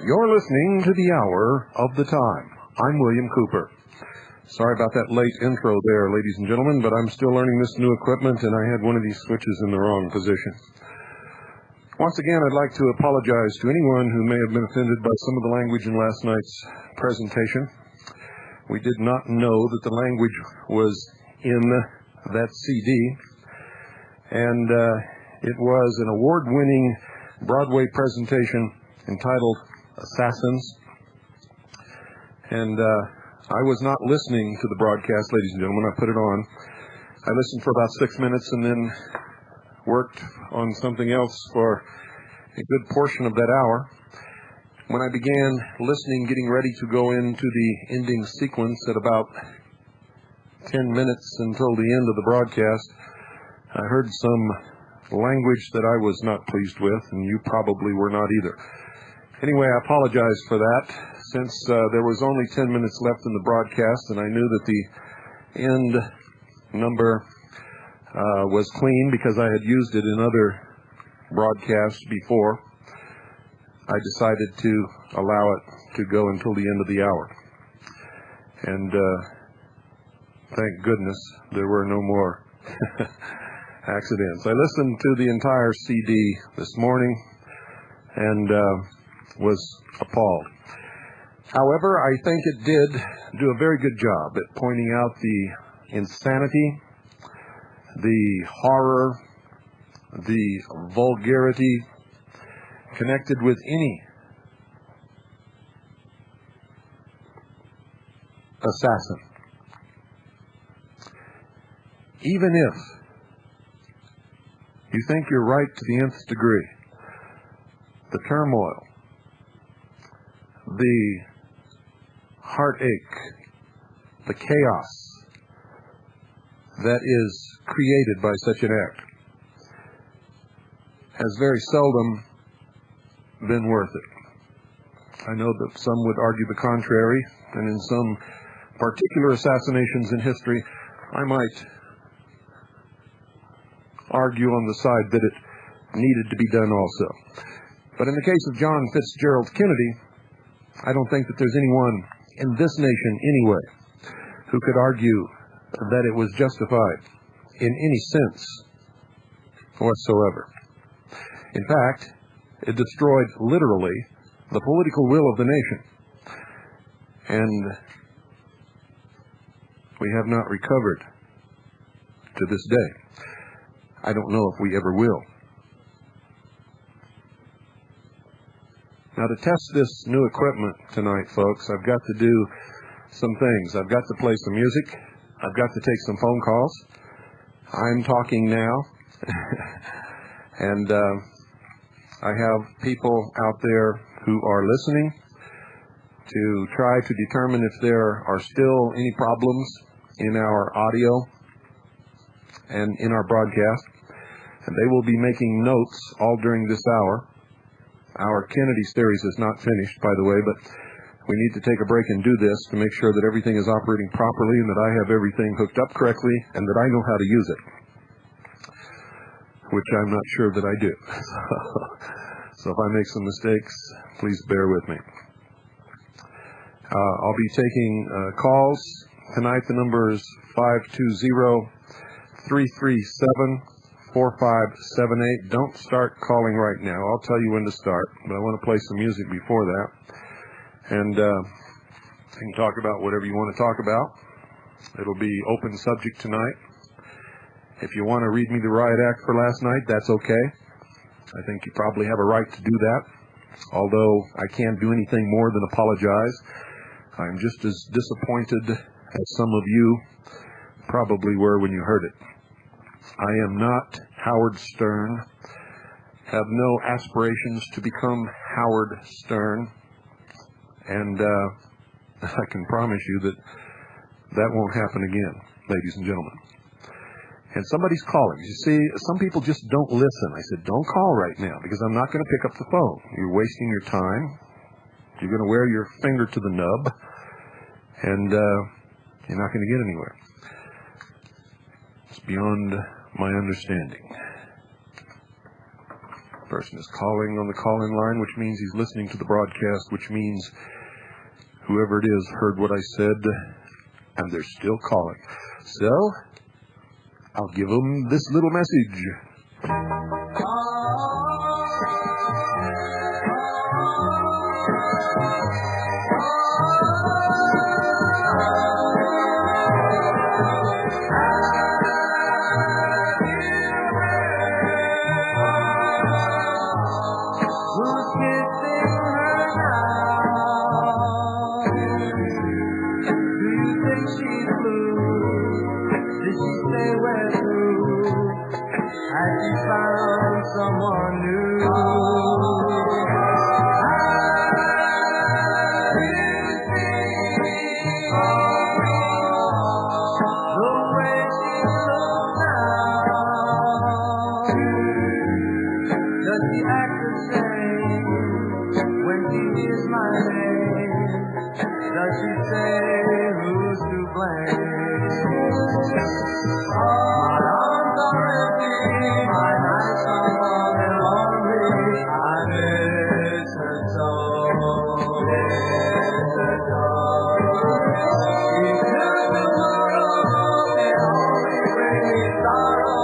You're listening to The Hour of the Time. I'm William Cooper. Sorry about that late intro there, ladies and gentlemen, but I'm still learning this new equipment, and I had one of these switches in the wrong position. Once again, I'd like to apologize to anyone who may have been offended by some of the language in last night's presentation. We did not know that the language was in that CD, and it was an award-winning Broadway presentation entitled Assassins. And I was not listening to the broadcast, ladies and gentlemen. I put it on. I listened for about 6 minutes and then worked on something else for a good portion of that hour. When I began listening, getting ready to go into the ending sequence at about 10 minutes until the end of the broadcast, I heard some language that I was not pleased with, and you probably were not either. Anyway, I apologize for that, since there was only 10 minutes left in the broadcast, and I knew that the end number was clean because I had used it in other broadcasts before. I decided to allow it to go until the end of the hour. And thank goodness there were no more accidents. I listened to the entire CD this morning and was appalled. However, I think it did do a very good job at pointing out the insanity, the horror, the vulgarity connected with any assassin. Even if you think you're right to the nth degree, the turmoil, the heartache, the chaos that is created by such an act has very seldom been worth it. I know that some would argue the contrary, and in some particular assassinations in history, I might argue on the side that it needed to be done also. But in the case of John Fitzgerald Kennedy, I don't think that there's anyone in this nation anyway who could argue that it was justified in any sense whatsoever. In fact, it destroyed literally the political will of the nation. And we have not recovered to this day. I don't know if we ever will. Now, to test this new equipment tonight, folks, I've got to do some things. I've got to play some music. I've got to take some phone calls. I'm talking now. And I have people out there who are listening to try to determine if there are still any problems in our audio and in our broadcast. And they will be making notes all during this hour. Our Kennedy series is not finished, by the way, but we need to take a break and do this to make sure that everything is operating properly and that I have everything hooked up correctly and that I know how to use it, which I'm not sure that I do. So if I make some mistakes, please bear with me. I'll be taking calls. Tonight the number is 520-337-4578. Don't start calling right now. I'll tell you when to start, but I want to play some music before that. And you can talk about whatever you want to talk about. It'll be open subject tonight. If you want to read me the riot act for last night, that's okay. I think you probably have a right to do that, although I can't do anything more than apologize. I'm just as disappointed as some of you probably were when you heard it. I am not Howard Stern, have no aspirations to become Howard Stern, and I can promise you that that won't happen again, ladies and gentlemen. And somebody's calling. You see, some people just don't listen. I said, don't call right now because I'm not going to pick up the phone. You're wasting your time. You're going to wear your finger to the nub, and you're not going to get anywhere. It's beyond my understanding. The person is calling on the call-in line, which means he's listening to the broadcast, which means whoever it is heard what I said, and they're still calling. So I'll give them this little message. Someone new. The way she looks now. Does she act the same when she hears my name? Does she say who's to blame? My arms are empty, my nights are long and lonely. I miss her so. She could tomorrow, it only brings me sorrow.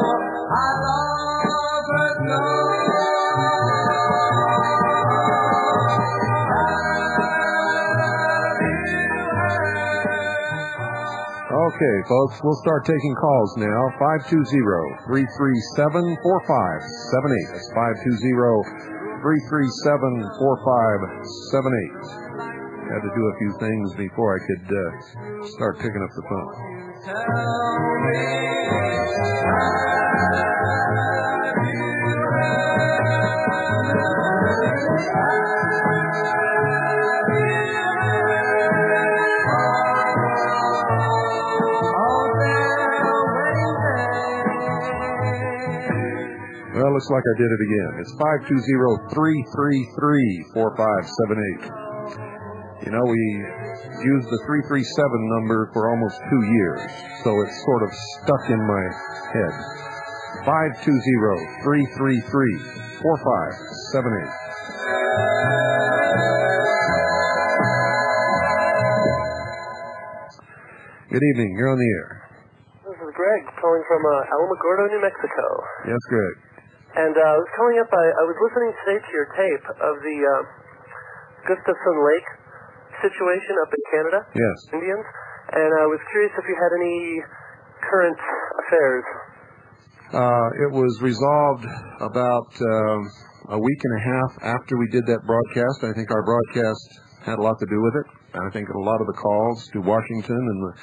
I love her so. Okay, folks, we'll start taking calls now. 520-337-4578. That's 520-337-4578. Had to do a few things before I could start picking up the phone. Well, looks like I did it again. It's 520-333-4578. You know, we used the 337 number for almost 2 years, so it's sort of stuck in my head. 520-333-4578. Good evening. You're on the air. This is Greg calling from Alamogordo, New Mexico. Yes, Greg. And I was calling up, I was listening today to your tape of the Gustafson Lake situation up in Canada. Yes. Indians. And I was curious if you had any current affairs. It was resolved about a week and a half after we did that broadcast. I think our broadcast had a lot to do with it. I think a lot of the calls to Washington and the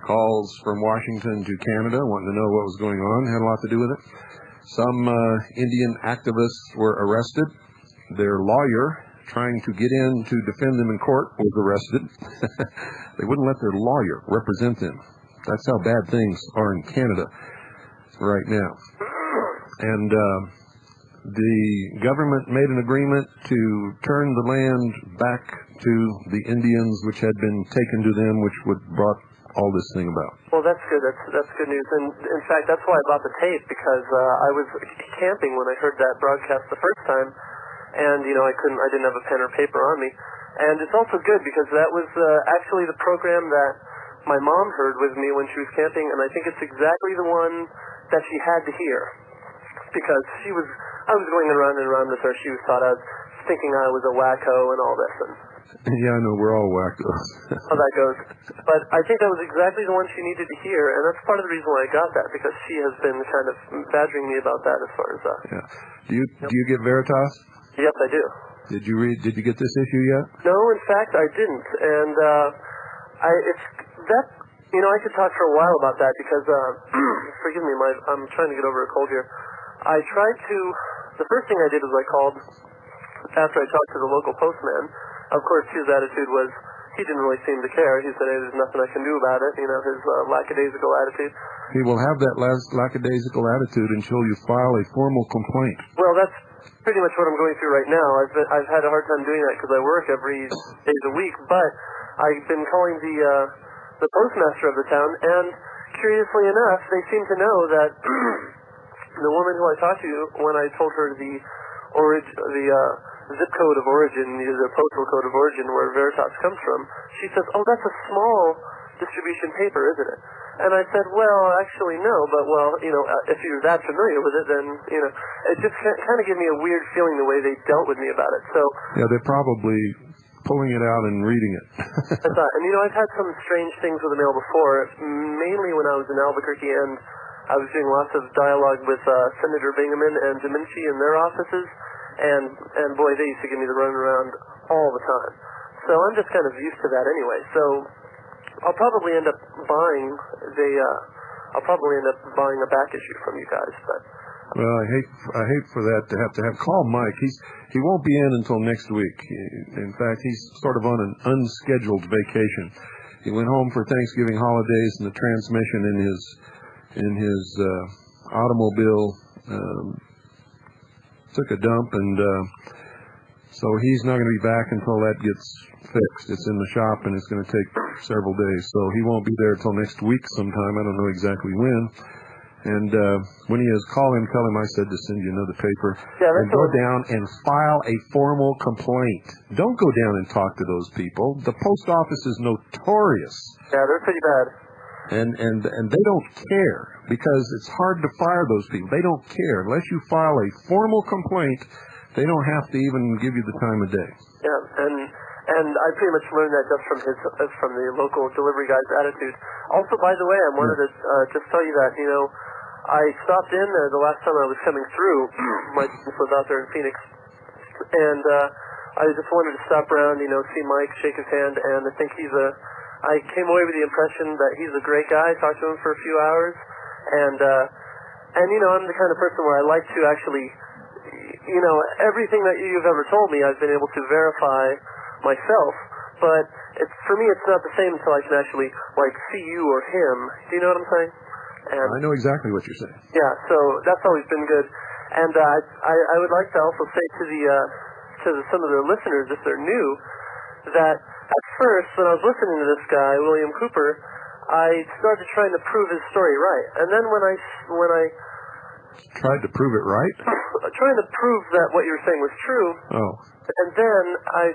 calls from Washington to Canada wanting to know what was going on had a lot to do with it. Some Indian activists were arrested. Their lawyer, trying to get in to defend them in court, was arrested. They wouldn't let their lawyer represent them. That's how bad things are in Canada right now. And the government made an agreement to turn the land back to the Indians, which had been taken to them, which would brought all this thing about. Well, that's good. That's good news. And in fact, that's why I bought the tape, because I was camping when I heard that broadcast the first time, and I didn't have a pen or paper on me. And it's also good because that was actually the program that my mom heard with me when she was camping, and I think it's exactly the one that she had to hear, because I was going around and around with her. She was thought I was thinking I was a wacko and all this. And Yeah, I know, we're all wackos. how that goes. But I think that was exactly the one she needed to hear, and that's part of the reason why I got that, because she has been kind of badgering me about that as far as Yeah. Do you get Veritas? Yes, I do. Did you get this issue yet? No, in fact, I didn't, and I could talk for a while about that because, forgive me, I'm trying to get over a cold here. The first thing I did was I called after I talked to the local postman. Of course, his attitude was he didn't really seem to care. He said, hey, there's nothing I can do about it, his lackadaisical attitude. He will have that lackadaisical attitude until you file a formal complaint. Well, that's pretty much what I'm going through right now. I've had a hard time doing that because I work every days a week, but I've been calling the postmaster of the town, and curiously enough, they seem to know that the woman who I talked to when I told her the zip code of origin, the postal code of origin where Veritas comes from, she says, oh, that's a small distribution paper, isn't it? And I said, well, actually, no, but, if you're that familiar with it, then, it just kind of gave me a weird feeling the way they dealt with me about it. So yeah, they're probably pulling it out and reading it. That's right. And, I've had some strange things with the mail before, mainly when I was in Albuquerque, and I was doing lots of dialogue with Senator Bingaman and Domenici in their offices, and boy, they used to give me the runaround all the time. So I'm just kind of used to that anyway. So I'll probably end up buying a back issue from you guys, but. Well, I hate for that to have call Mike. He won't be in until next week. In fact, he's sort of on an unscheduled vacation. He went home for Thanksgiving holidays, and the transmission in his automobile took a dump, and so he's not going to be back until that gets fixed. It's in the shop, and it's going to take several days. So he won't be there until next week sometime. I don't know exactly when. And when he is, call him, tell him I said to send you another paper. Yeah, and go down and file a formal complaint. Don't go down and talk to those people. The post office is notorious. Yeah, they're pretty bad. And they don't care, because it's hard to fire those people. They don't care. Unless you file a formal complaint, they don't have to even give you the time of day. Yeah, and I pretty much learned that just from the local delivery guy's attitude. Also, by the way, I wanted to just tell you that, I stopped in the last time I was coming through. My business was out there in Phoenix, and I just wanted to stop around, see Mike, shake his hand, and I think I came away with the impression that he's a great guy. I talked to him for a few hours, and I'm the kind of person where I like to actually, everything that you've ever told me, I've been able to verify myself, but for me it's not the same until I can actually see you or him. Do you know what I'm saying? And I know exactly what you're saying. yeah, so that's always been good. And I would like to also say to some of the listeners, if they're new, that at first when I was listening to this guy William Cooper, I started trying to prove his story right, and then when I tried to prove it right? Trying to prove that what you were saying was true. Oh. And then I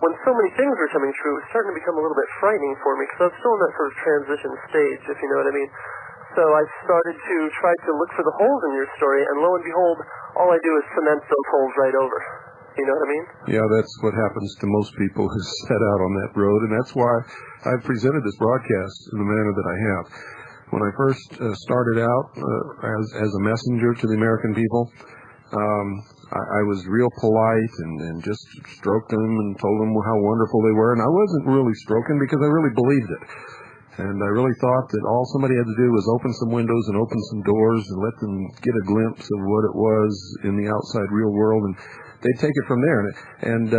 when so many things were coming true, it was starting to become a little bit frightening for me, because I was still in that sort of transition stage, if you know what I mean. So I started to try to look for the holes in your story, and lo and behold, all I do is cement those holes right over. You know what I mean? Yeah, that's what happens to most people who set out on that road, and that's why I've presented this broadcast in the manner that I have. When I first started out as a messenger to the American people, I was real polite and just stroked them and told them how wonderful they were. And I wasn't really stroking because I really believed it. And I really thought that all somebody had to do was open some windows and open some doors and let them get a glimpse of what it was in the outside real world, and they'd take it from there. And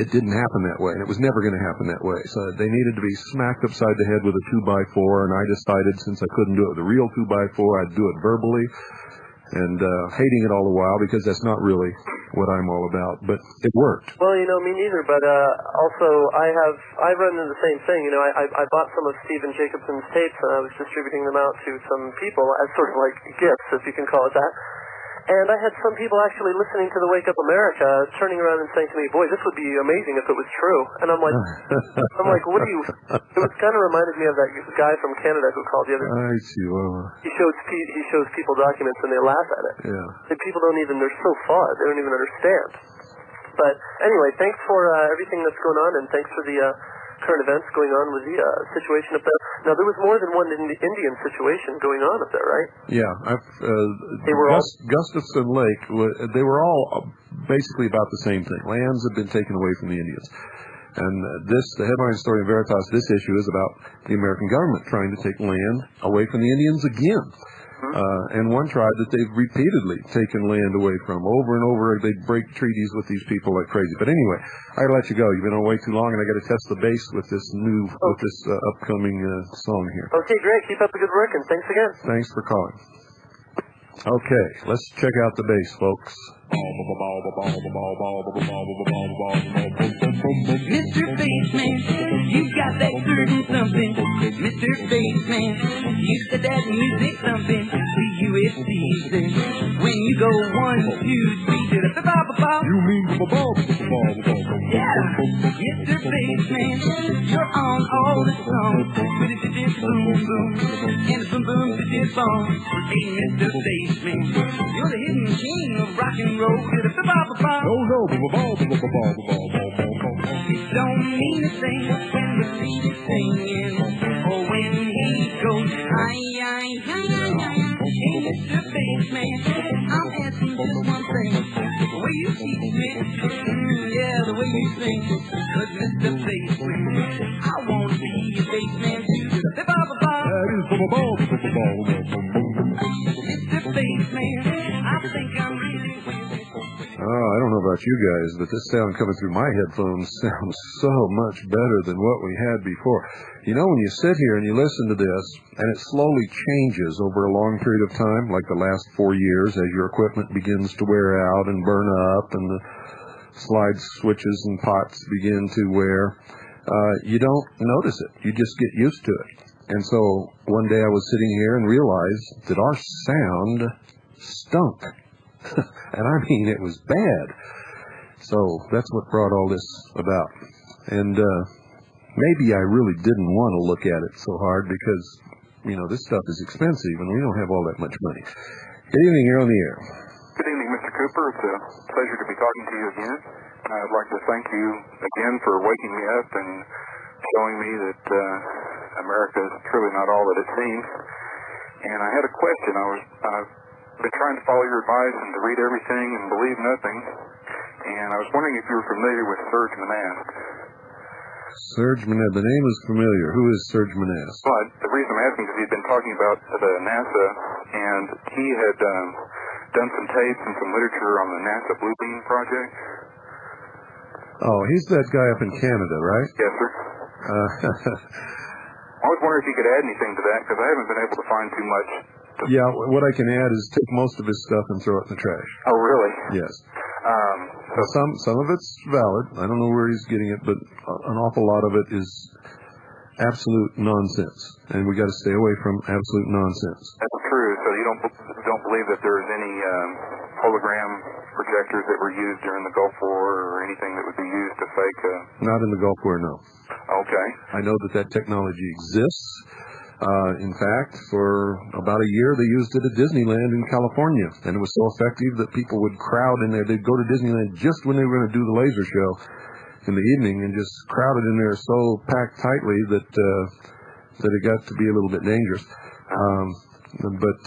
it didn't happen that way, and it was never going to happen that way. So they needed to be smacked upside the head with a 2x4, and I decided since I couldn't do it with a real 2x4, I'd do it verbally, and hating it all the while, because that's not really what I'm all about. But it worked. Well, me neither, but also I run into the same thing. I bought some of Stephen Jacobson's tapes, and I was distributing them out to some people as sort of like gifts, if you can call it that. And I had some people actually listening to the Wake Up America turning around and saying to me, boy, this would be amazing if it was true. And I'm like, what do you... It was kind of reminded me of that guy from Canada who called the other day. He shows people documents and they laugh at it. Yeah. And people they're so far, they don't even understand. But anyway, thanks for everything that's going on, and thanks for the current events going on with the situation up there. Now, there was more than one Indian situation going on up there, right? Yeah. They were Gustafson Lake, they were all basically about the same thing. Lands have been taken away from the Indians. And the headline story in Veritas, this issue is about the American government trying to take land away from the Indians again. And one tribe that they've repeatedly taken land away from over and over. They break treaties with these people like crazy. But anyway, I gotta let you go. You've been on way too long, and I gotta test the bass with this upcoming song here. Okay, great. Keep up the good work, and thanks again. Thanks for calling. Okay, let's check out the bass, folks. Mr. Bassman, you got that certain something. Mr. Bassman, you said that music thumping. The USC says when you go 1, 2, 3 to the ba-ba-ba. You mean Yeah, Mr. Bassman, you're on all the songs. With a boom boom and a boom boom boom. Hey, Mr. Bassman, you're the hidden king of rock and roll. To the ba-ba-ba. no. It don't mean a thing when the beat is singing, or when he goes hi. Hey, Mr. Bassman, I'm asking just one thing. The way you teach me, yeah, the way you sing. 'Cause Mr. Bassman, I want to be a bassman too. Ba-ba-ba. Mr. Bassman, I think I'm really with it. Oh, I don't know about you guys, but this sound coming through my headphones sounds so much better than what we had before. You know, when you sit here and you listen to this, and it slowly changes over a long period of time, like the last 4 years, as your equipment begins to wear out and burn up, and the slide switches and pots begin to wear, you don't notice it. You just get used to it. And so one day I was sitting here and realized that our sound stunk. And I mean, it was bad. So that's what brought all this about. And maybe I really didn't want to look at it so hard because, you know, this stuff is expensive and we don't have all that much money. Good evening, you're on the air. Good evening, Mr. Cooper. It's a pleasure to be talking to you again. I'd like to thank you again for waking me up and showing me that America is truly not all that it seems. And I had a question. I've been trying to follow your advice and to read everything and believe nothing. And I was wondering if you were familiar with Serge Monast. Serge Monast. The name is familiar. Who is Serge Monast? Well, the reason I'm asking is he'd been talking about the NASA, and he had done some tapes and some literature on the NASA Bluebeam project. Oh, he's that guy up in Canada, right? Yes, sir. I was wondering if you could add anything to that, because I haven't been able to find too much. Yeah, what I can add is take most of his stuff and throw it in the trash. Oh, really? Yes. Some of it's valid. I don't know where he's getting it, but an awful lot of it is absolute nonsense, and we got to stay away from absolute nonsense. That's true. So you don't believe that there's any hologram projectors that were used during the Gulf War or anything that would be used to fake? Not in the Gulf War, no. Okay. I know that technology exists. In fact, for about a year, they used it at Disneyland in California, and it was so effective that people would crowd in there. They'd go to Disneyland just when they were going to do the laser show in the evening, and just crowded in there so packed tightly that it got to be a little bit dangerous. But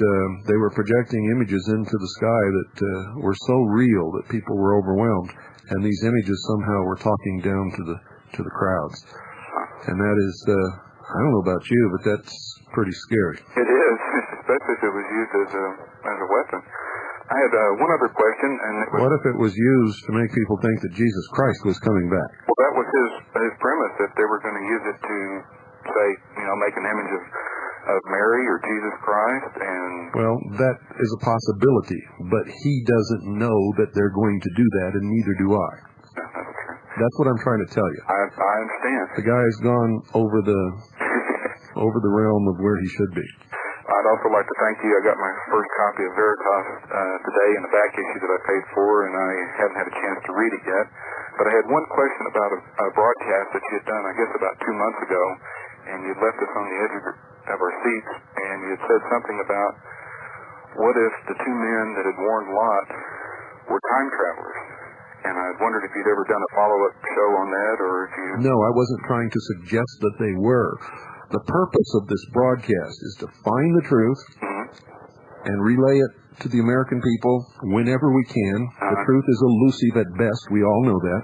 they were projecting images into the sky that were so real that people were overwhelmed, and these images somehow were talking down to the crowds, and that is. I don't know about you, but that's pretty scary. It is, especially if it was used as a weapon. I had one other question, and it was, what if it was used to make people think that Jesus Christ was coming back? Well, that was his premise, if they were going to use it to, say, make an image of Mary or Jesus Christ, and... Well, that is a possibility, but he doesn't know that they're going to do that, and neither do I. That's true. That's what I'm trying to tell you. I understand. The guy's gone over the realm of where he should be. I'd also like to thank you. I got my first copy of Veritas today in the back issue that I paid for, and I haven't had a chance to read it yet. But I had one question about a broadcast that you had done, I guess, about 2 months ago, and you'd left us on the edge of our seats, and you had said something about what if the two men that had warned Lot were time travelers? And I wondered if you'd ever done a follow-up show on that, or if you... No, I wasn't trying to suggest that they were. The purpose of this broadcast is to find the truth and relay it to the American people whenever we can. The truth is elusive at best. We all know that.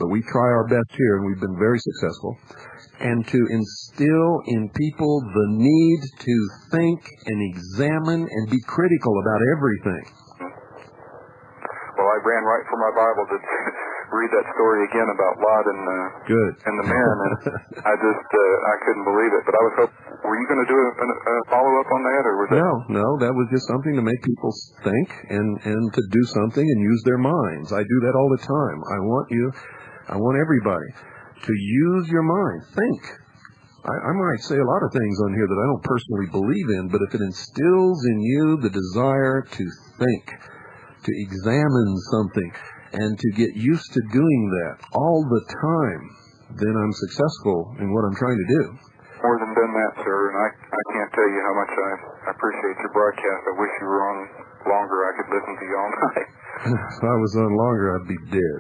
But we try our best here, and we've been very successful. And to instill in people the need to think and examine and be critical about everything. Well, I ran right for my Bible to read that story again about Lot and the men, and I couldn't believe it. But I was hoping, were you going to do a follow-up on that, or was that... No, that was just something to make people think and to do something and use their minds. I do that all the time. I want everybody to use your mind. Think. I might say a lot of things on here that I don't personally believe in, but if it instills in you the desire to think, to examine something, and to get used to doing that all the time, then I'm successful in what I'm trying to do. More than done that, sir, and I can't tell you how much I appreciate your broadcast. I wish you were on longer. I could listen to you all night. If I was on longer, I'd be dead.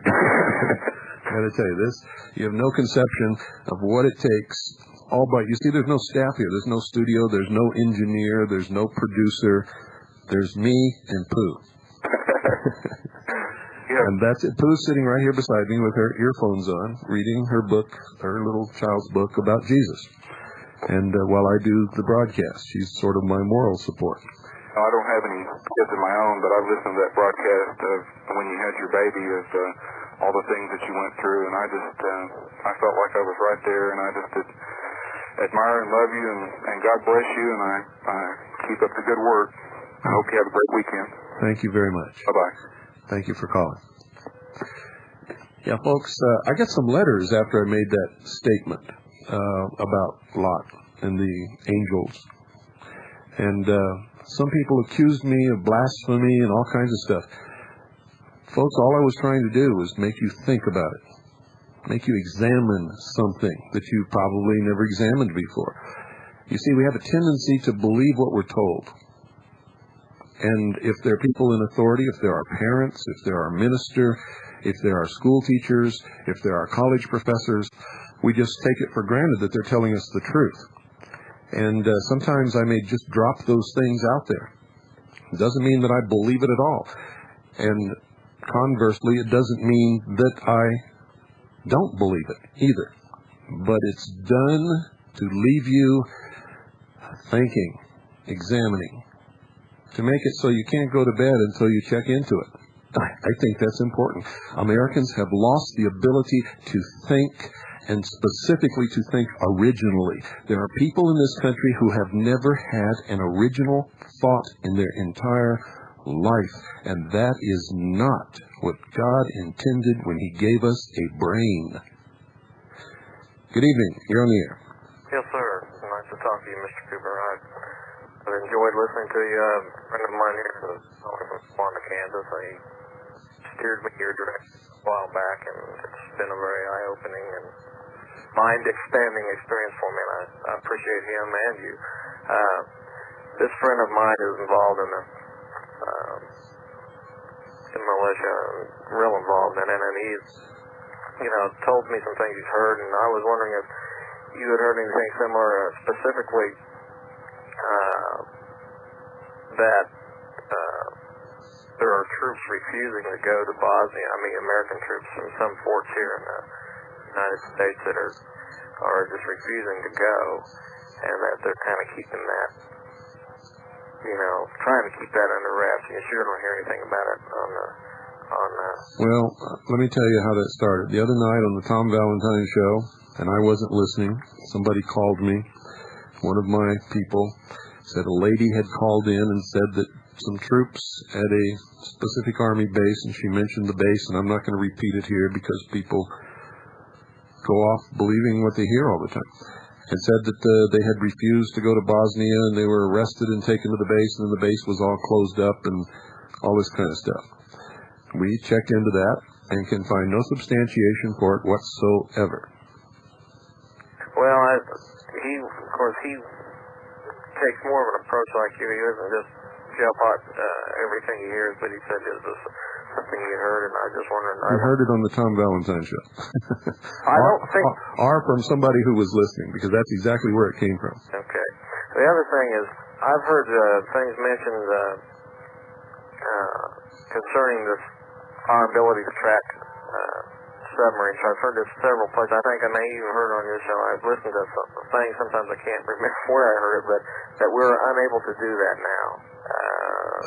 I got to tell you this, you have no conception of what it takes. All but, you see, there's no staff here. There's no studio. There's no engineer. There's no producer. There's me and Pooh. And that's it. Pooh's sitting right here beside me with her earphones on, reading her book, her little child's book about Jesus. And while I do the broadcast, she's sort of my moral support. I don't have any kids of my own, but I've listened to that broadcast of when you had your baby, of all the things that you went through, and I felt like I was right there, and I just admire and love you, and God bless you, and I keep up the good work. I hope you have a great weekend. Thank you very much. Bye-bye. Thank you for calling. Yeah, folks, I got some letters after I made that statement about Lot and the angels. And some people accused me of blasphemy and all kinds of stuff. Folks, all I was trying to do was make you think about it. Make you examine something that you probably never examined before. You see, we have a tendency to believe what we're told. And if there are people in authority, if there are parents, if there are ministers, if there are school teachers, if there are college professors, we just take it for granted that they're telling us the truth. And sometimes I may just drop those things out there. It doesn't mean that I believe it at all. And conversely, it doesn't mean that I don't believe it either. But it's done to leave you thinking, examining, to make it so you can't go to bed until you check into it. I think that's important. Americans have lost the ability to think, and specifically to think originally. There are people in this country who have never had an original thought in their entire life, and that is not what God intended when He gave us a brain. Good evening. You're on the air. Yes, sir. Nice to talk to you, Mr. Cooper. I've enjoyed listening to you. A friend of mine here from Wanda, Kansas, he steered me your direction a while back, and it's been a very eye-opening and mind-expanding experience for me, and I appreciate him and you. This friend of mine is involved in the militia, real involved in it, and he's, told me some things he's heard, and I was wondering if you had heard anything similar, specifically that there are troops refusing to go to Bosnia. I mean, American troops from some forts here in the United States that are just refusing to go, and that they're kind of keeping that, trying to keep that under wraps. You sure don't hear anything about it on Well, let me tell you how that started. The other night on the Tom Valentine show, and I wasn't listening, somebody called me. One of my people said a lady had called in and said that some troops at a specific Army base, and she mentioned the base, and I'm not going to repeat it here because people go off believing what they hear all the time, and said that they had refused to go to Bosnia, and they were arrested and taken to the base, and the base was all closed up and all this kind of stuff. We checked into that and can find no substantiation for it whatsoever. Well, he takes more of an approach like you. He doesn't just jump on everything he hears, but he said there's something you heard, and I was just wondering. You heard it on the Tom Valentine show. I don't think. Or from somebody who was listening, because that's exactly where it came from. Okay. The other thing is, I've heard things mentioned concerning our ability to track submarines. I've heard this several places. I think I may even heard it on your show. I've listened to some things. Sometimes I can't remember where I heard it, but that we're unable to do that now.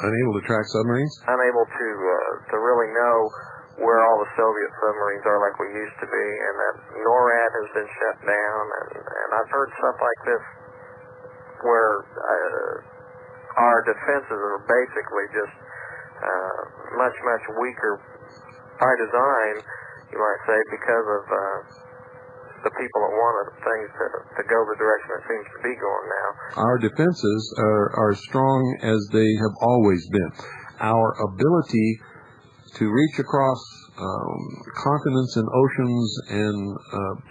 Unable to track submarines? Unable to really know where all the Soviet submarines are like we used to be, and that NORAD has been shut down, and I've heard stuff like this where our defenses are basically just much, much weaker by design, you might say, because of the people that wanted things to go the direction it seems to be going now. Our defenses are strong as they have always been. Our ability to reach across continents and oceans and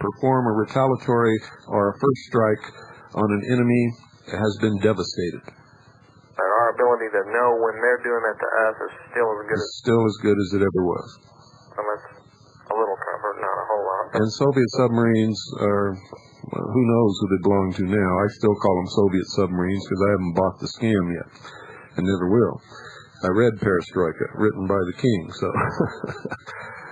perform a retaliatory or a first strike on an enemy has been devastated. And our ability to know when they're doing that to us is still as good as it ever was. And that's a little comfort, not a whole lot. And Soviet submarines are, well, who knows who they belong to now. I still call them Soviet submarines because I haven't bought the scam yet, and never will. I read Perestroika, written by the king, so...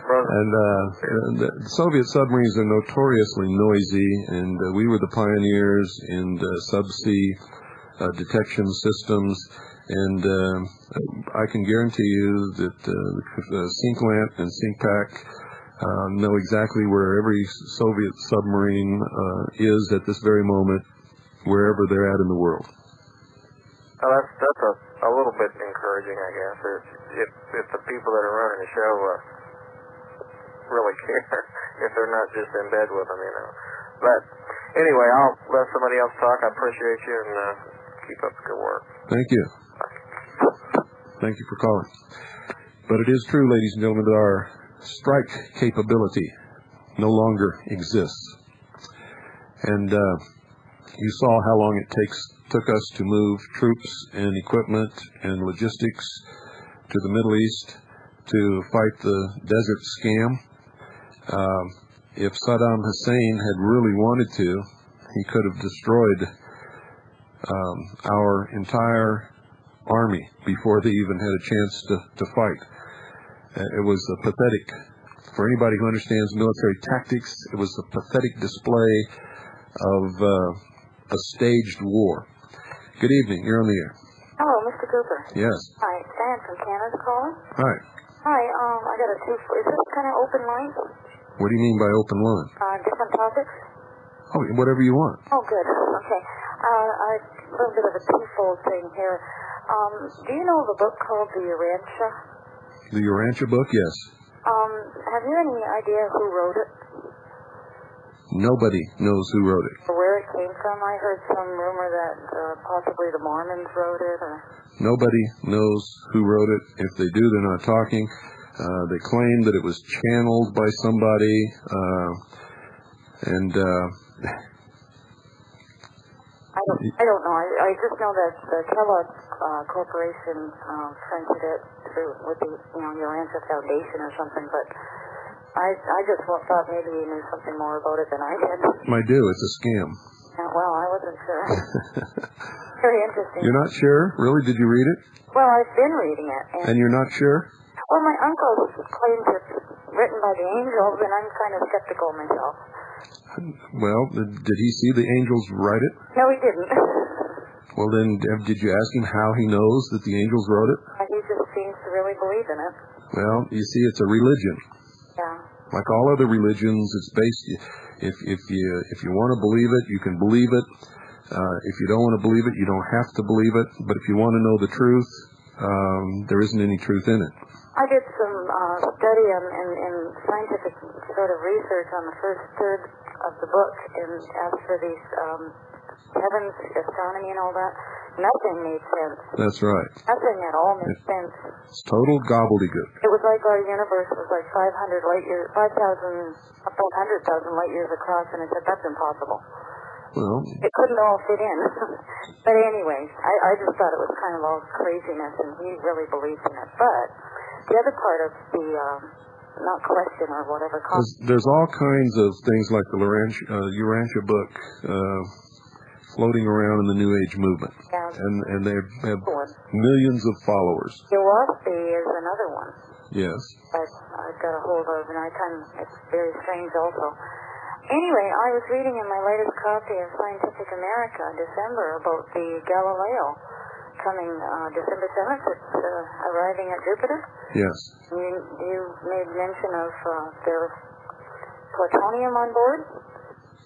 And the Soviet submarines are notoriously noisy, and we were the pioneers in subsea detection systems, and I can guarantee you that SINCLANT and SINCPAC know exactly where every Soviet submarine is at this very moment, wherever they're at in the world. That's a little bit encouraging, I guess, if the people that are running the show really care, if they're not just in bed with them, you know. But anyway, I'll let somebody else talk. I appreciate you, and keep up the good work. Thank you. Thank you for calling. But it is true, ladies and gentlemen, that our strike capability no longer exists. And you saw how long it took us to move troops and equipment and logistics to the Middle East to fight the Desert Scam. If Saddam Hussein had really wanted to, he could have destroyed our entire army before they even had a chance to fight. It was pathetic. For anybody who understands military tactics, it was a pathetic display of a staged war. Good evening. You're on the air. Hello, Mr. Cooper. Yes. Hi, it's Dan from Canada calling. Hi. Hi, I got a is this kind of open line? What do you mean by open line? Different topics? Oh, whatever you want. Oh, good. Okay. A little bit of a twofold thing here. Do you know of a book called The Urantia? The Urantia book? Yes. Have you any idea who wrote it? Nobody knows who wrote it. Or where it came from? I heard some rumor that possibly the Mormons wrote it. Or... Nobody knows who wrote it. If they do, they're not talking. They claim that it was channeled by somebody, and I don't know. I just know that the Kellogg Corporation printed it with the Urantia Foundation or something, but I just thought maybe you knew something more about it than I did. I do. It's a scam. Well, I wasn't sure. Very interesting. You're not sure? Really? Did you read it? Well, I've been reading it. And you're not sure? Well, my uncle claims it's written by the angels, and I'm kind of skeptical myself. Well, did he see the angels write it? No, he didn't. Well, then, did you ask him how he knows that the angels wrote it? He just seems to really believe in it. Well, you see, it's a religion. Yeah. Like all other religions, it's based. If you want to believe it, you can believe it. If you don't want to believe it, you don't have to believe it. But if you want to know the truth, there isn't any truth in it. I did some study in scientific sort of research on the first third of the book, and as for these heavens, astronomy, and all that, nothing made sense. That's right. Nothing at all made sense. It's total gobbledygook. It was like our universe was like 500,000 light years across, and I said, that's impossible. Well, it couldn't all fit in. But anyway, I just thought it was kind of all craziness, and he really believed in it. But the other part of the, not question or whatever, There's all kinds of things like the Urantia book floating around in the New Age movement. Yeah. And they have millions of followers. Philosophy is another one. Yes. That I've got a hold of, and it's very strange also. Anyway, I was reading in my latest copy of Scientific America in December about the Galileo coming December 7th. It's arriving at Jupiter. Yes. You made mention of their plutonium on board.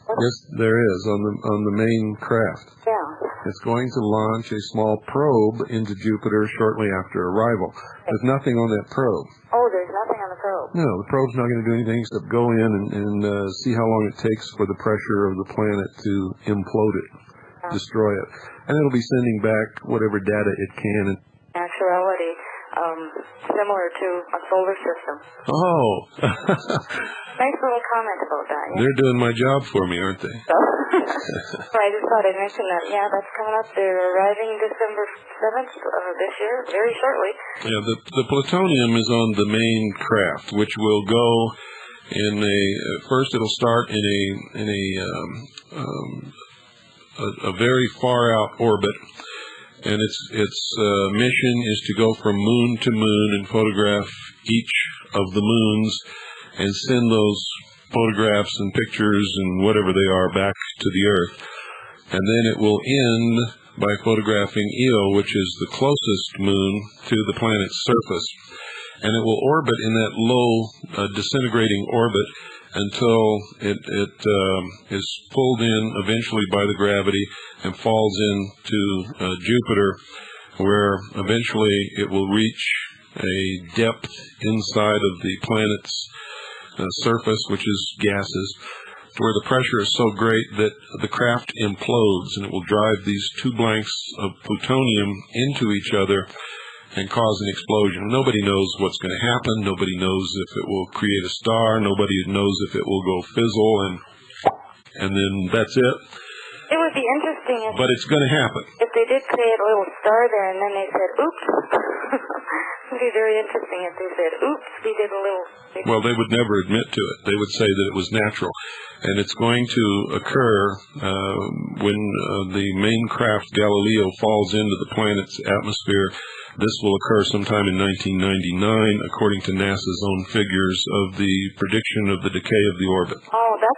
Yes, there is on the main craft. Yeah. It's going to launch a small probe into Jupiter shortly after arrival. There's nothing on that probe. Oh, there's nothing on the probe. No, the probe's not going to do anything except go in and see how long it takes for the pressure of the planet to implode it, destroy it. And it'll be sending back whatever data it can. Actuality, similar to a solar system. Oh. Nice little comment about that. Yeah? They're doing my job for me, aren't they? So I just thought I'd mention that. Yeah, that's coming up. They're arriving December 7th this year, very shortly. Yeah, the plutonium is on the main craft, which will go in first it'll start in a very far out orbit, and its mission is to go from moon to moon and photograph each of the moons and send those photographs and pictures and whatever they are back to the Earth. And then it will end by photographing Io, which is the closest moon to the planet's surface. And it will orbit in that low disintegrating orbit until it is pulled in eventually by the gravity and falls into Jupiter, where eventually it will reach a depth inside of the planet's surface, which is gases, where the pressure is so great that the craft implodes, and it will drive these two blanks of plutonium into each other and cause an explosion. Nobody knows what's going to happen. Nobody knows if it will create a star. Nobody knows if it will go fizzle, and then that's it. It would be interesting but it's going to happen. If they did create a little star there and then they said, oops. It would be very interesting if they said, oops, we did a little... Well, they would never admit to it. They would say that it was natural. And it's going to occur when the main craft Galileo falls into the planet's atmosphere. This will occur sometime in 1999, according to NASA's own figures of the prediction of the decay of the orbit. Oh, that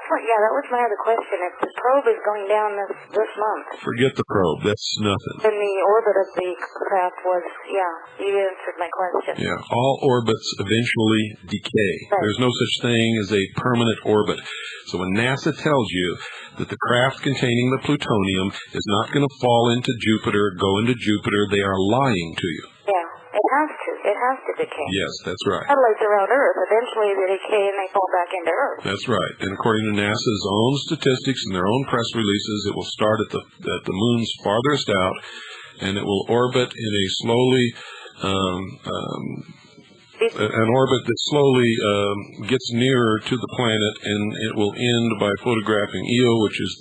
was my other question. If the probe is going down this month. Forget the probe. That's nothing. Then the orbit of the craft was, you answered my question. Yeah, all orbits eventually decay. Right. There's no such thing as a permanent orbit. So when NASA tells you that the craft containing the plutonium is not going to fall into Jupiter, go into Jupiter, they are lying to you. Yeah, it has to. It has to decay. Yes, that's right. Satellites around Earth, eventually they decay and they fall back into Earth. That's right. And according to NASA's own statistics and their own press releases, it will start at the moon's farthest out, and it will orbit in a slowly an orbit that slowly gets nearer to the planet, and it will end by photographing Io, which is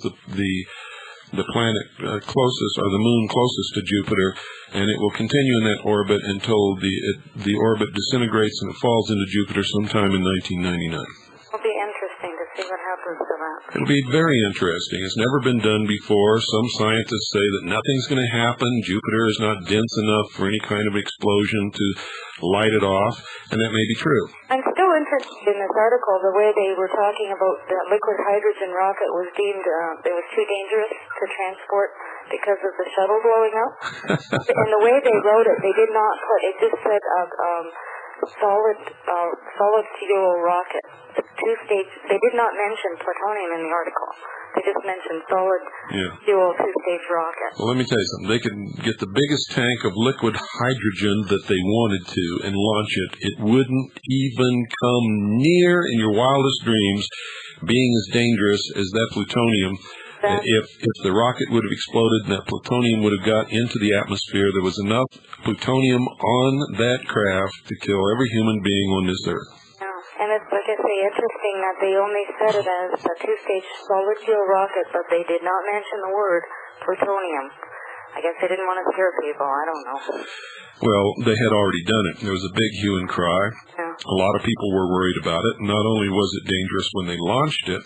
the planet closest, or the moon closest to Jupiter, and it will continue in that orbit until the orbit disintegrates and it falls into Jupiter sometime in 1999. It'll be interesting to see what happens to that. It'll be very interesting. It's never been done before. Some scientists say that nothing's going to happen. Jupiter is not dense enough for any kind of explosion to light it off, and that may be true. I'm still interested in this article, the way they were talking about the liquid hydrogen rocket was deemed, it was too dangerous to transport because of the shuttle blowing up. And the way they wrote it, they did not put, it just said solid fuel rocket. Two-stage, they did not mention plutonium in the article. They just mentioned solid fuel two-stage rocket. Well, let me tell you something. They could get the biggest tank of liquid hydrogen that they wanted to and launch it. It wouldn't even come near in your wildest dreams being as dangerous as that plutonium. If the rocket would have exploded and that plutonium would have got into the atmosphere, there was enough plutonium on that craft to kill every human being on this earth. And it's, like I say, interesting that they only said it as a two-stage solid fuel rocket, but they did not mention the word plutonium. I guess they didn't want to scare people. I don't know. Well, they had already done it. There was a big hue and cry. Yeah. A lot of people were worried about it. Not only was it dangerous when they launched it,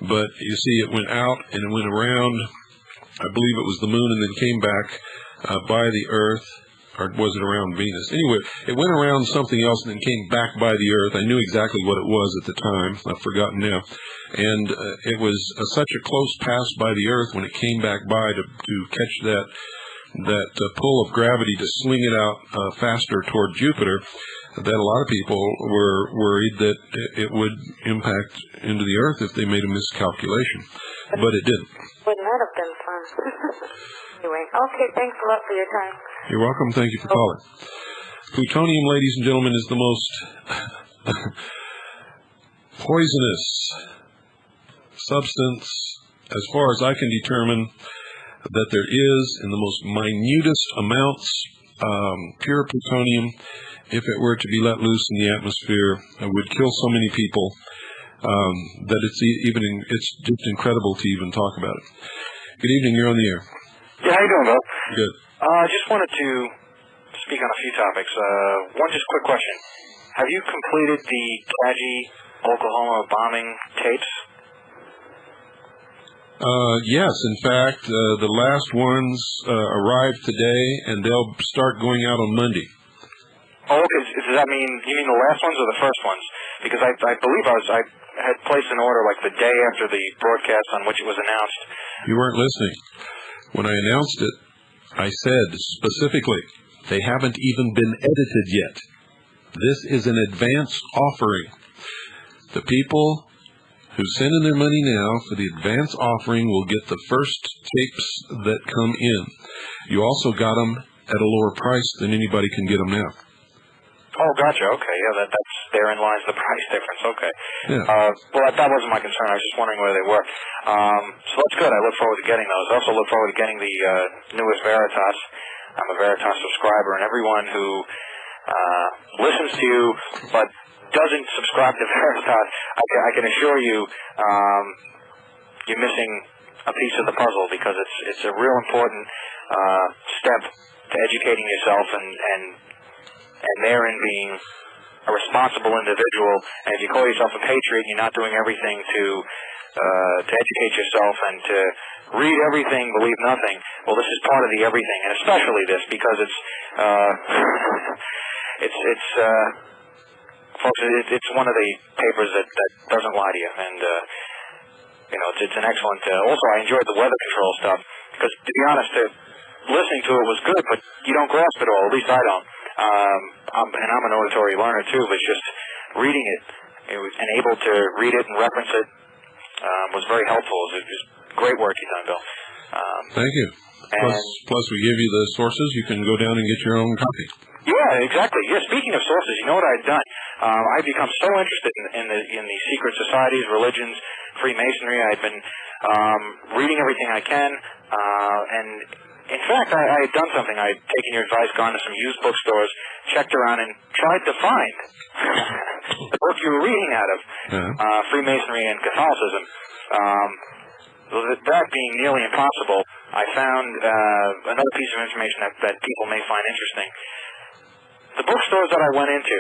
but you see, it went out and it went around, I believe it was the moon, and then came back by the Earth, or was it around Venus? Anyway, it went around something else and then came back by the Earth. I knew exactly what it was at the time. I've forgotten now. And it was such a close pass by the Earth when it came back by to catch that pull of gravity to sling it out faster toward Jupiter, that a lot of people were worried that it would impact into the Earth if they made a miscalculation. But it didn't. Wouldn't that have been fun? Anyway, okay, thanks a lot for your time. You're welcome. Thank you for calling. Plutonium, ladies and gentlemen, is the most poisonous substance, as far as I can determine, that there is in the most minutest amounts. Pure plutonium, if it were to be let loose in the atmosphere, would kill so many people that it's just incredible to even talk about it. Good evening. You're on the air. Yeah, how you doing, Bill? Good. Just wanted to speak on a few topics. One just quick question. Have you completed the Taji, Oklahoma bombing tapes? Yes, in fact, the last ones arrived today, and they'll start going out on Monday. Oh, okay. Does that mean, you mean the last ones or the first ones? Because I believe I had placed an order like the day after the broadcast on which it was announced. You weren't listening. When I announced it, I said specifically, they haven't even been edited yet. This is an advance offering. The people who send in their money now for the advance offering will get the first tapes that come in. You also got them at a lower price than anybody can get them now. Oh, gotcha. Okay, yeah, that's therein lies the price difference. Okay. Yeah. Well, that wasn't my concern. I was just wondering where they were. So that's good. I look forward to getting those. I also look forward to getting the newest Veritas. I'm a Veritas subscriber, and everyone who listens to you but doesn't subscribe to Veritas, I can assure you, you're missing a piece of the puzzle, because it's a real important step to educating yourself and therein being a responsible individual. And if you call yourself a patriot, you're not doing everything to educate yourself and to read everything, believe nothing. Well, this is part of the everything, and especially this, because it's folks, it's one of the papers that doesn't lie to you, and it's an excellent. Also, I enjoyed the weather control stuff, because to be honest, listening to it was good, but you don't grasp it all. At least I don't. And I'm an auditory learner too, but just reading it and able to read it and reference it was very helpful. It was great work you done, Bill. Thank you. Plus, we give you the sources. You can go down and get your own copy. Yeah, exactly. Yeah, speaking of sources, you know what I've done? I've become so interested in the secret societies, religions, Freemasonry. I've been reading everything I can, and in fact, I had done something. I had taken your advice, gone to some used bookstores, checked around, and tried to find the book you were reading out of, Freemasonry and Catholicism. That being nearly impossible, I found another piece of information that people may find interesting. The bookstores that I went into,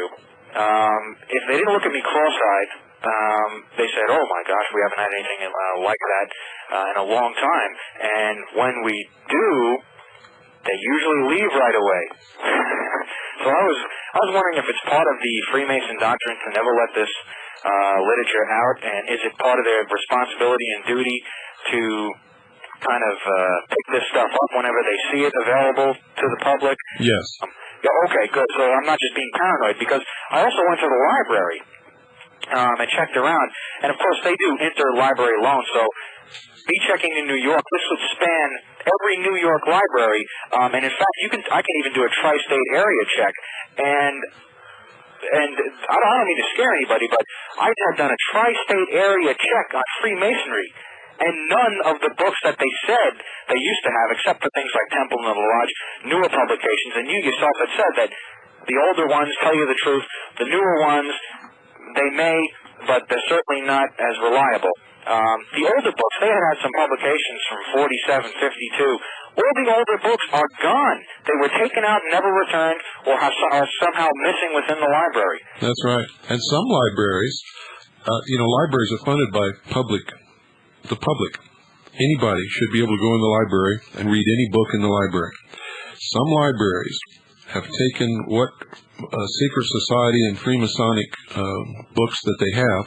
if they didn't look at me cross-eyed, they said, "Oh my gosh, we haven't had anything like that in a long time." And when we do, they usually leave right away. So I was wondering if it's part of the Freemason doctrine to never let this literature out, and is it part of their responsibility and duty to kind of pick this stuff up whenever they see it available to the public? Yes. Yeah, okay, good. So I'm not just being paranoid, because I also went to the library and checked around, and of course they do interlibrary loans, so me checking in New York, this would span every New York library, and in fact I can even do a tri-state area check, and I don't mean to scare anybody, but I had done a tri-state area check on Freemasonry, and none of the books that they said they used to have, except for things like Temple and the Lodge, newer publications, and you yourself had said that the older ones tell you the truth, the newer ones, they may, but they're certainly not as reliable. The older books, they had some publications from 47, 52. All the older books are gone. They were taken out and never returned, or are somehow missing within the library. That's right. And some libraries, libraries are funded by the public. Anybody should be able to go in the library and read any book in the library. Some libraries have taken what secret society and Freemasonic books that they have,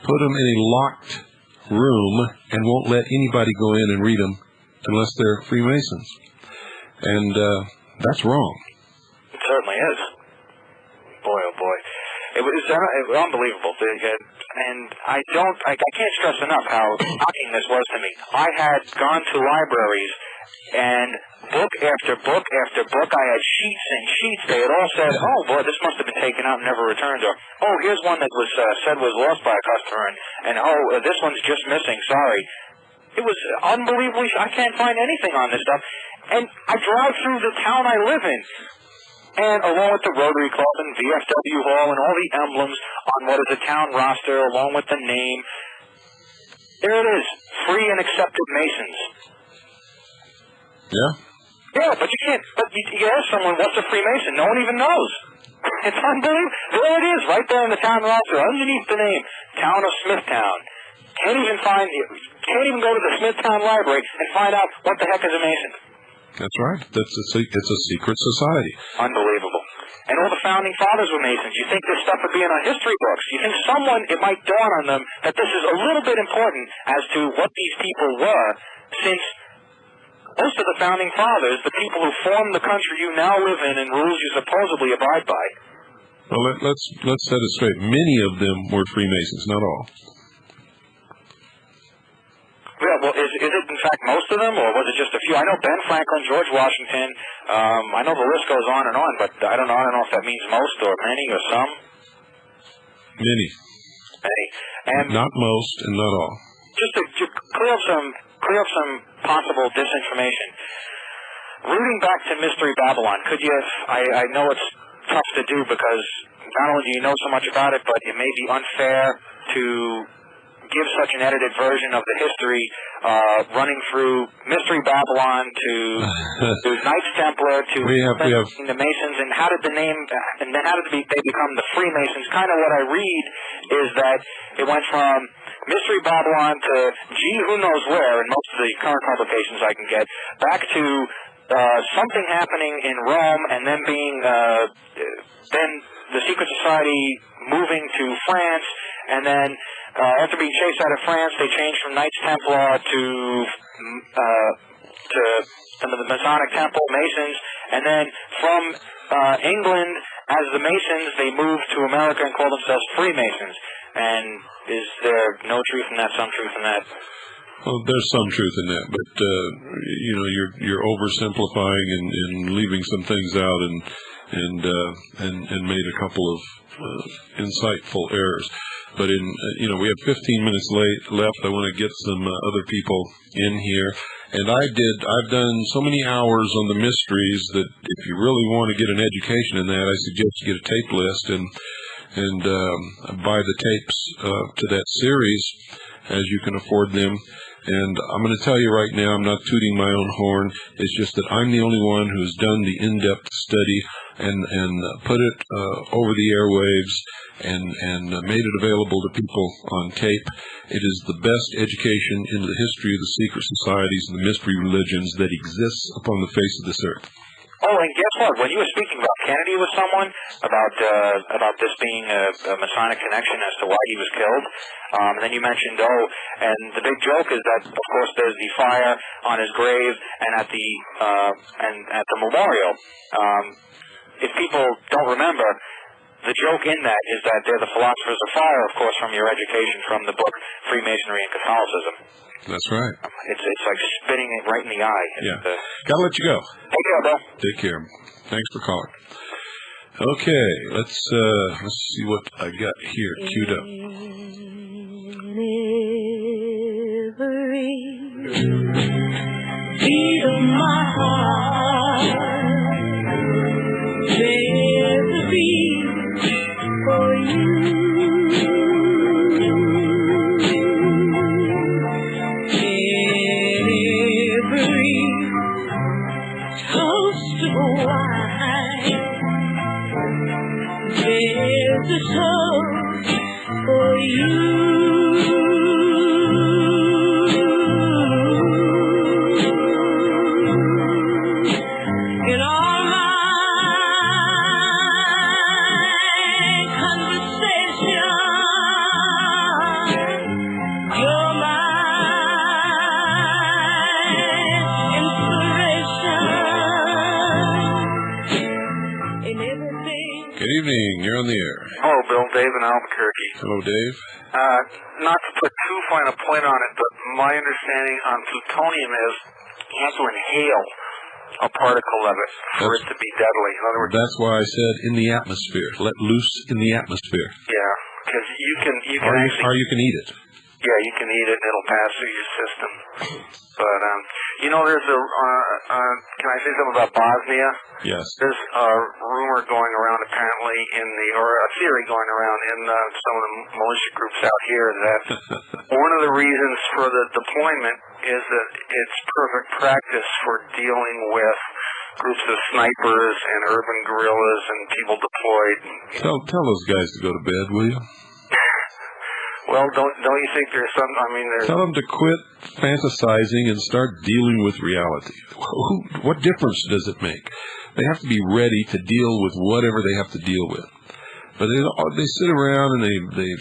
put them in a locked room, and won't let anybody go in and read them unless they're Freemasons. And that's wrong. It certainly is. Boy, oh boy. It was unbelievable. And I can't stress enough how shocking this was to me. I had gone to libraries, and book after book after book, I had sheets and sheets. They had all said, oh boy, this must have been taken out and never returned. Or, oh, here's one that was said was lost by a customer, and this one's just missing, sorry. It was unbelievably, I can't find anything on this stuff. And I drive through the town I live in, and along with the Rotary Club and VFW Hall and all the emblems on what is a town roster, along with the name, there it is, free and accepted Masons. Yeah? Yeah, but you can't, you ask someone, what's a Freemason? No one even knows. It's unbelievable. There it is, right there in the town roster, underneath the name, Town of Smithtown. Can't even go to the Smithtown Library and find out what the heck is a Mason. That's right. It's a secret society. Unbelievable. And all the founding fathers were Masons. You think this stuff would be in our history books. You think it might dawn on them that this is a little bit important as to what these people were, since most of the founding fathers, the people who formed the country you now live in and rules you supposedly abide by. Well, let's set it straight. Many of them were Freemasons, not all. Yeah, well, is it in fact most of them, or was it just a few? I know Ben Franklin, George Washington. I know the list goes on, but I don't know if that means most or many or some. Many. And not most and not all. Just to clear up some possible disinformation. Rooting back to Mystery Babylon, could you? I know it's tough to do because not only do you know so much about it, but it may be unfair to give such an edited version of the history, running through Mystery Babylon to Knights Templar to the Masons, and how did they become the Freemasons? Kind of what I read is that it went from Mystery Babylon to who knows where in most of the current publications I can get, back to something happening in Rome, and then then the secret society moving to France, and then after being chased out of France, they changed from Knights Templar to the Masonic Temple, Masons, and then from England, as the Masons, they moved to America and called themselves Freemasons. And is there no truth in that, some truth in that? Well, there's some truth in that, but you're oversimplifying and leaving some things out, and made a couple of insightful errors. But we have 15 minutes left. I want to get some other people in here. And I've done so many hours on the mysteries that if you really want to get an education in that, I suggest you get a tape list and buy the tapes to that series as you can afford them. And I'm going to tell you right now, I'm not tooting my own horn. It's just that I'm the only one who's done the in-depth study and put it over the airwaves and made it available to people on tape. It is the best education in the history of the secret societies and the mystery religions that exists upon the face of this earth. Oh, and guess what? When you were speaking about Kennedy with someone, about this being a Masonic connection as to why he was killed, and then you mentioned, and the big joke is that, of course, there's the fire on his grave and at the memorial. If people don't remember, the joke in that is that they're the philosophers of fire, of course, from your education from the book Freemasonry and Catholicism. That's right. It's like spitting it right in the eye. Yeah. Gotta let you go. Take care, Bill. Take care. Thanks for calling. Okay, let's see what I got here queued up. Beat of my heart, there's a beat for you. to show for you. In all my conversation, you're my inspiration in everything. Good evening. You're on the air. Hello, Bill. Dave in Albuquerque. Hello, Dave. Not to put too fine a point on it, but my understanding on plutonium is you have to inhale a particle of it for it to be deadly. In other words, That's why I said in the atmosphere. Let loose in the atmosphere. yeah, because you can Or actually, you can eat it. yeah, you can eat it and it'll pass through your system. But there's a can I say something about Bosnia? Yes. There's a rumor going around apparently or a theory going around in some of the militia groups out here that one of the reasons for the deployment is that it's perfect practice for dealing with groups of snipers and urban guerrillas and people deployed. Tell those guys to go to bed, will you? Well, don't you think there's some? I mean, there's. Tell them to quit fantasizing and start dealing with reality. What difference does it make? They have to be ready to deal with whatever they have to deal with. But they sit around and they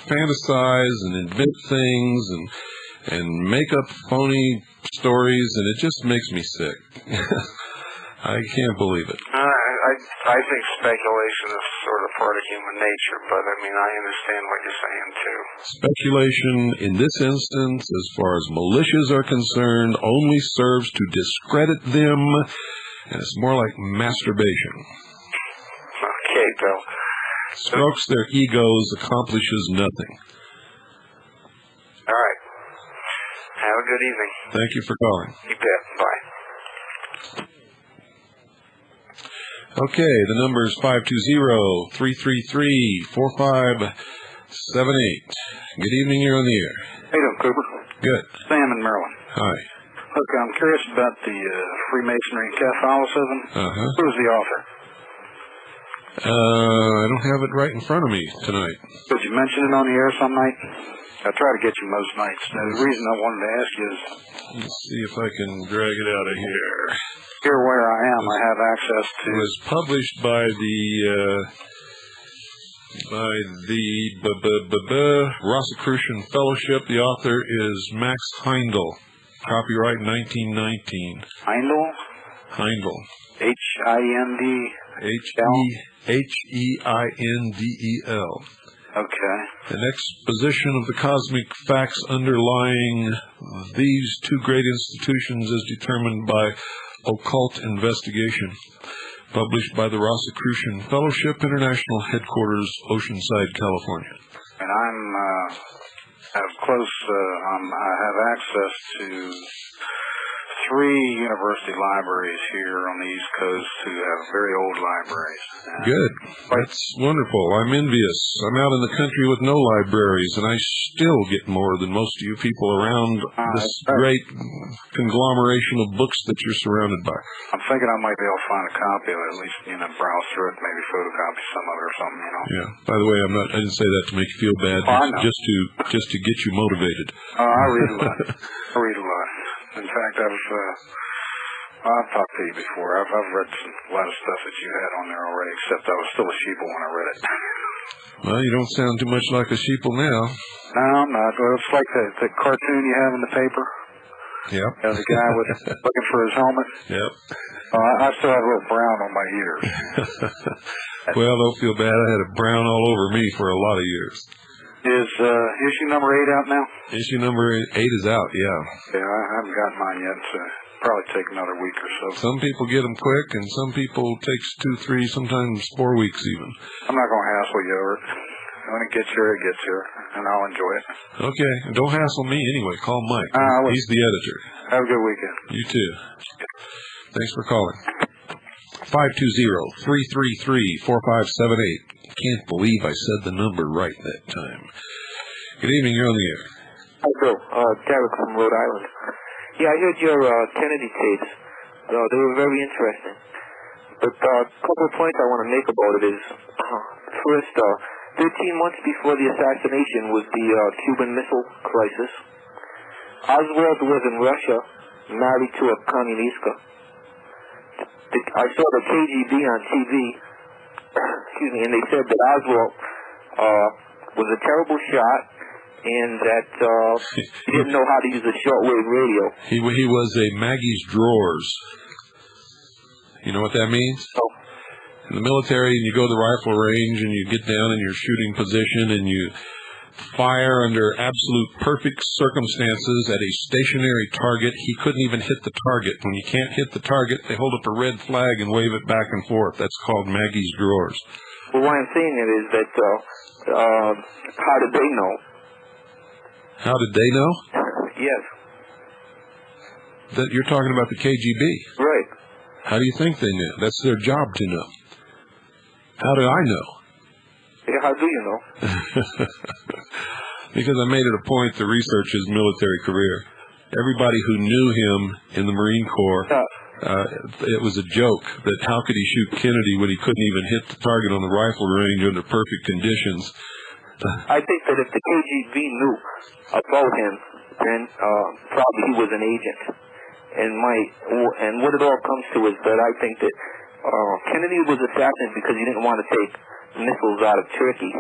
fantasize and invent things and make up phony stories, and it just makes me sick. I can't believe it. I think speculation is sort of part of human nature, but I mean, I understand what you're saying too. Speculation in this instance, as far as militias are concerned, only serves to discredit them, and it's more like masturbation. Okay, Bill. Strokes their egos, accomplishes nothing. All right. Have a good evening. Thank you for calling. You bet. Bye. Okay, the number is 520-333-4578. Good evening, you're on the air. How you doing, Cooper? Good. Sam in Maryland. Hi. Look, I'm curious about the Freemasonry and Catholicism. Uh-huh. Who's the author? I don't have it right in front of me tonight. Could you mention it on the air some night? I try to get you most nights. Now, the reason I wanted to ask you is... Let's see if I can drag it out of here. Here where I am, I have access to... It was published by the Rosicrucian Fellowship. The author is Max Heindel. Copyright 1919. Heindel? Heindel. Heindel. Okay. An exposition of the cosmic facts underlying these two great institutions is determined by occult investigation. Published by the Rosicrucian Fellowship, International Headquarters, Oceanside, California. And I have access to 3 university libraries here on the East Coast who have very old libraries. Good. That's wonderful. I'm envious. I'm out in the country with no libraries, and I still get more than most of you people around this great conglomeration of books that you're surrounded by. I'm thinking I might be able to find a copy of it, at least, browse through it, maybe photocopy some of it or something, Yeah. By the way, I didn't say that to make you feel bad, just to get you motivated. I read a lot. In fact, I've talked to you before. I've read a lot of stuff that you had on there already, except I was still a sheeple when I read it. Well, you don't sound too much like a sheeple now. No, I'm not. Well, it's like the cartoon you have in the paper. Yep. The guy looking for his helmet. Yep. I still have a little brown on my ears. Well, don't feel bad. I had a brown all over me for a lot of years. Is issue number 8 out now? Issue number 8 is out, yeah. Yeah, I haven't got mine yet, so probably take another week or so. Some people get them quick, and some people takes 2, 3, sometimes 4 weeks even. I'm not going to hassle you over it. When it gets here, it gets here, and I'll enjoy it. Okay, and don't hassle me anyway. Call Mike. He's the editor. Have a good weekend. You too. Thanks for calling. 520-333-4578. Can't believe I said the number right that time. Good evening, you're on the air. Hi, Bill. Derek from Rhode Island. Yeah, I heard your Kennedy tapes. They were very interesting. But a couple of points I want to make about it is, First, 13 months before the assassination was the Cuban Missile Crisis. Oswald was in Russia, married to a communista. I saw the KGB on TV, excuse me, and they said that Oswald was a terrible shot and that he didn't know how to use a shortwave radio. He was a Maggie's Drawers. You know what that means? Oh. In the military, and you go to the rifle range, and you get down in your shooting position, and you fire under absolute perfect circumstances at a stationary target. He couldn't even hit the target. When you can't hit the target, they hold up a red flag and wave it back and forth. That's called Maggie's Drawers. Well, why I'm saying it is that how did they know? How did they know? Yes. That you're talking about the KGB. Right. How do you think they knew? That's their job to know. How do I know? Yeah, how do you know? Because I made it a point to research his military career. Everybody who knew him in the Marine Corps, it was a joke that how could he shoot Kennedy when he couldn't even hit the target on the rifle range under perfect conditions? I think that if the KGB knew about him, then probably he was an agent. And what it all comes to is that I think that Kennedy was assassinated because he didn't want to take missiles out of Turkey.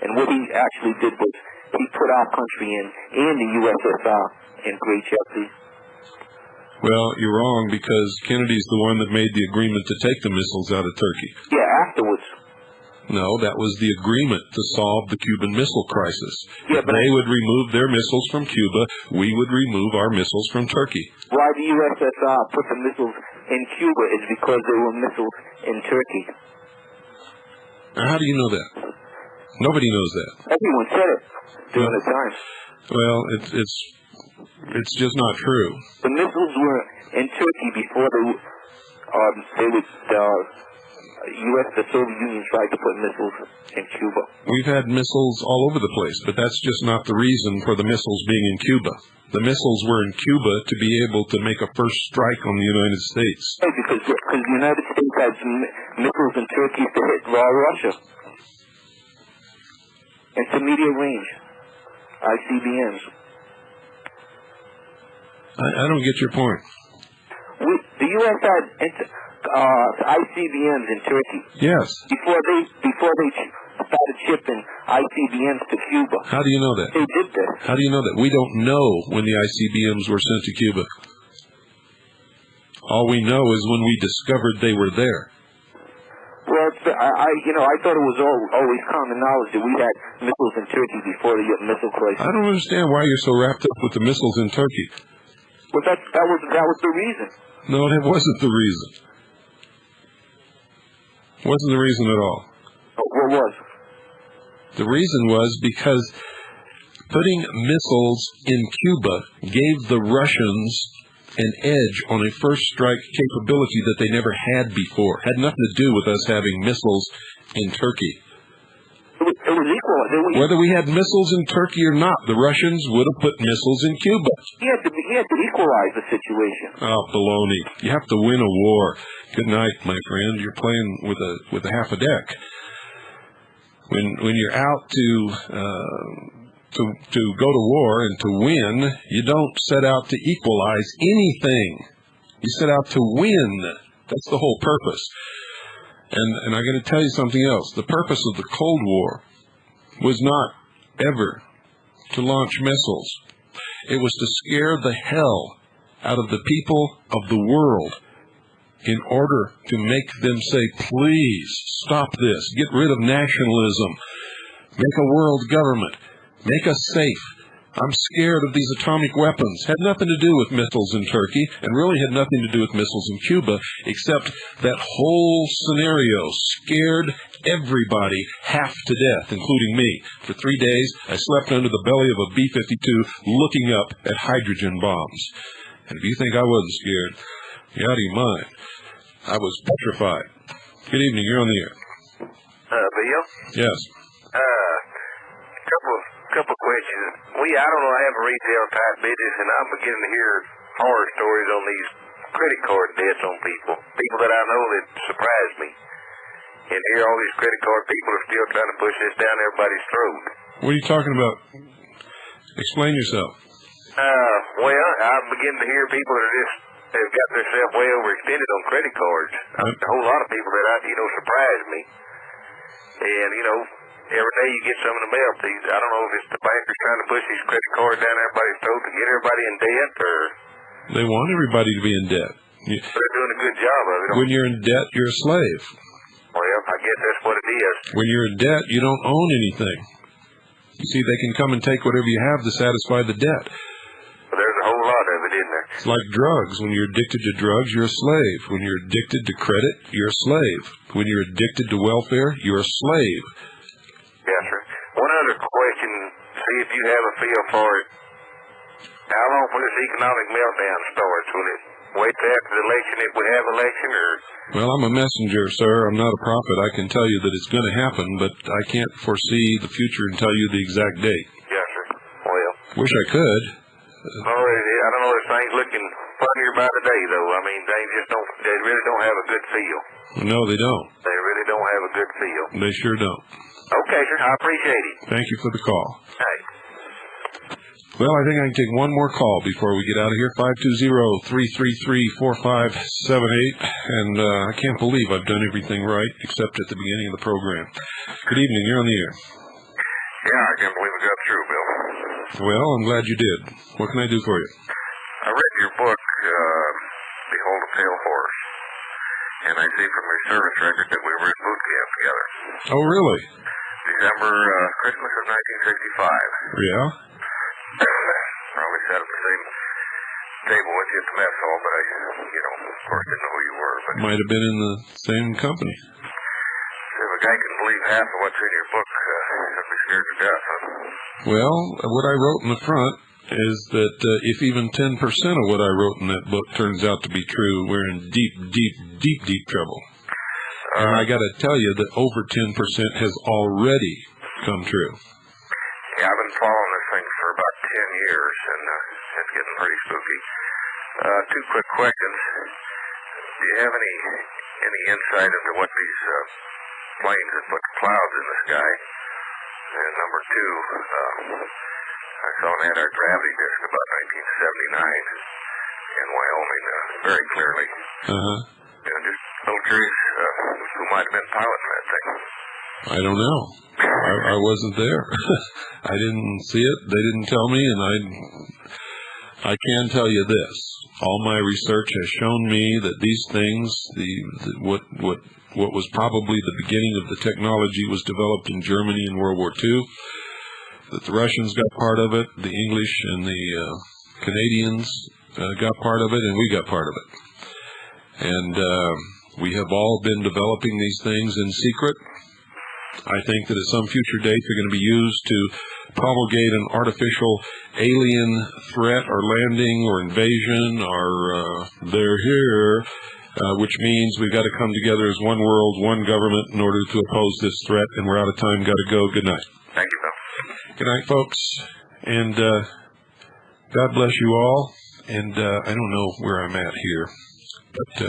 And what he actually did was he put our country and the USSR in great jeopardy. Well, you're wrong, because Kennedy's the one that made the agreement to take the missiles out of Turkey. Yeah, afterwards. No, that was the agreement to solve the Cuban Missile Crisis. Yeah, if they would remove their missiles from Cuba, we would remove our missiles from Turkey. Why the USSR put the missiles in Cuba is because there were missiles in Turkey. Now, how do you know that? Nobody knows that. Everyone said it during the time. Well, it's just not true. The missiles were in Turkey before the Soviet Union tried to put missiles in Cuba. We've had missiles all over the place, but that's just not the reason for the missiles being in Cuba. The missiles were in Cuba to be able to make a first strike on the United States. Right, because the United States has missiles in Turkey to hit raw Russia. Intermediate range, ICBMs. I don't get your point. The U.S. had ICBMs in Turkey. Yes. Before they started shipping ICBMs to Cuba. How do you know that? They did this. How do you know that? We don't know when the ICBMs were sent to Cuba. All we know is when we discovered they were there. Well, I thought it was always common knowledge that we had missiles in Turkey before the missile crisis. I don't understand why you're so wrapped up with the missiles in Turkey. Well, that was the reason. No, that wasn't the reason. Wasn't the reason at all. What was? The reason was because putting missiles in Cuba gave the Russians an edge on a first strike capability that they never had before. Had nothing to do with us having missiles in Turkey. It was equal. Whether we had missiles in Turkey or not, the Russians would have put missiles in Cuba. He had to equalize the situation. Oh, baloney. You have to win a war. Good night, my friend. You're playing with a half a deck. When you're out to go to war and to win, you don't set out to equalize anything. You set out to win. That's the whole purpose. And I'm going to tell you something else. The purpose of the Cold War was not ever to launch missiles. It was to scare the hell out of the people of the world in order to make them say, please, stop this. Get rid of nationalism. Make a world government. Make us safe. I'm scared of these atomic weapons. Had nothing to do with missiles in Turkey, and really had nothing to do with missiles in Cuba, except that whole scenario scared everybody half to death, including me. For 3 days, I slept under the belly of a B-52 looking up at hydrogen bombs. And if you think I wasn't scared, you're out of your mind. I was petrified. Good evening. You're on the air. Bill? Yes. Couple questions. I don't know, I have a retail type business, and I'm beginning to hear horror stories on these credit card debts on people that I know that surprise me. And here all these credit card people are still trying to push this down everybody's throat. What are you talking about? Explain yourself. Well, I'm beginning to hear people that are just have got themselves way overextended on credit cards. A whole lot of people that surprise me. And every day you get some in the mail. I don't know if it's the bankers trying to push these credit cards down everybody's throat to get everybody in debt, or they want everybody to be in debt. But they're doing a good job of it. When you're in debt, you're a slave. Well, I guess that's what it is. When you're in debt, you don't own anything. You see, they can come and take whatever you have to satisfy the debt. But there's a whole lot of it in there. It's like drugs. When you're addicted to drugs, you're a slave. When you're addicted to credit, you're a slave. When you're addicted to welfare, you're a slave. Yes, sir. One other question, see if you have a feel for it. How long will this economic meltdown start? Will it wait till after the election if we have election, or? Well, I'm a messenger, sir. I'm not a prophet. I can tell you that it's going to happen, but I can't foresee the future and tell you the exact date. Yes, sir. Well. Wish I could. No, I don't know if things looking funnier by the day, though. I mean, they really don't have a good feel. No, they don't. They really don't have a good feel. They sure don't. Okay, sir. I appreciate it. Thank you for the call. Hey. Well, I think I can take one more call before we get out of here. 520-333-4578. And I can't believe I've done everything right except at the beginning of the program. Good evening. You're on the air. Yeah, I can't believe we got through, Bill. Well, I'm glad you did. What can I do for you? I read your book, Behold a Pale Horse, and I see from your service record that we were at boot camp together. Oh, really? Christmas of 1965. Yeah? Probably sat at the same table with you at the mess hall, but I, of course didn't know who you were. But might have been in the same company. If a guy can believe half of what's in your book, I'd be scared to death. Huh? Well, what I wrote in the front is that if even 10% of what I wrote in that book turns out to be true, we're in deep trouble. And I got to tell you that over 10% has already come true. Yeah, I've been following this thing for about 10 years, and it's getting pretty spooky. Two quick questions. Do you have any insight into what these planes that put clouds in the sky? And number two, I saw an anti-gravity disk about 1979 in Wyoming very clearly. Uh-huh. Just a little curious who might have been piloting that thing. I don't know. I wasn't there. I didn't see it. They didn't tell me, and I can tell you this. All my research has shown me that these things, what was probably the beginning of the technology was developed in Germany in World War II, that the Russians got part of it, the English and the Canadians got part of it, and we got part of it. And we have all been developing these things in secret. I think that at some future date they're going to be used to promulgate an artificial alien threat or landing or invasion or they're here, which means we've got to come together as one world, one government in order to oppose this threat, and we're out of time. Got to go. Good night. Thank you, Bill. Good night, folks. And God bless you all. And I don't know where I'm at here, but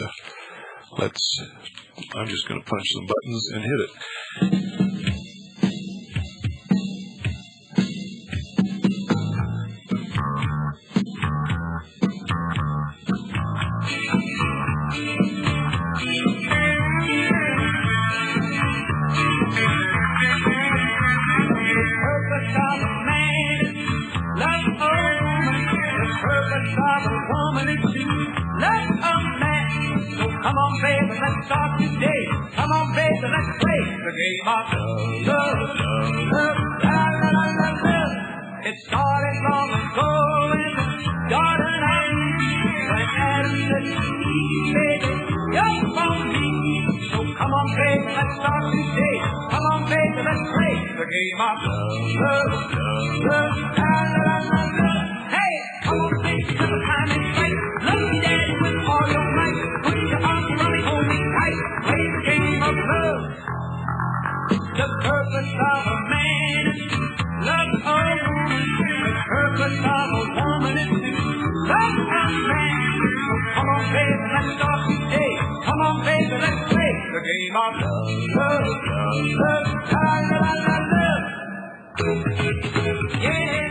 I'm just going to punch some buttons and hit it. Come on, baby, let's start today. Come on, baby, let's play the game of love, love, la, la, la, la, love. It started long ago in the Garden of Eden, when Adam said, Eve, baby, you're for me. So come on, baby, let's start today. Come on, baby, let's play the game of love, love, love, la, la, la, la, love. Hey, come on, baby, till the time is right. Love me, daddy, with all your might. Put your arms around me, hold me tight. Play the game of love. The purpose of a man is to love a woman. The purpose of a woman is to love a man. So come on, baby, let's start today. Come on, baby, let's play the game of love, love, love, love, love, love, love. Yeah.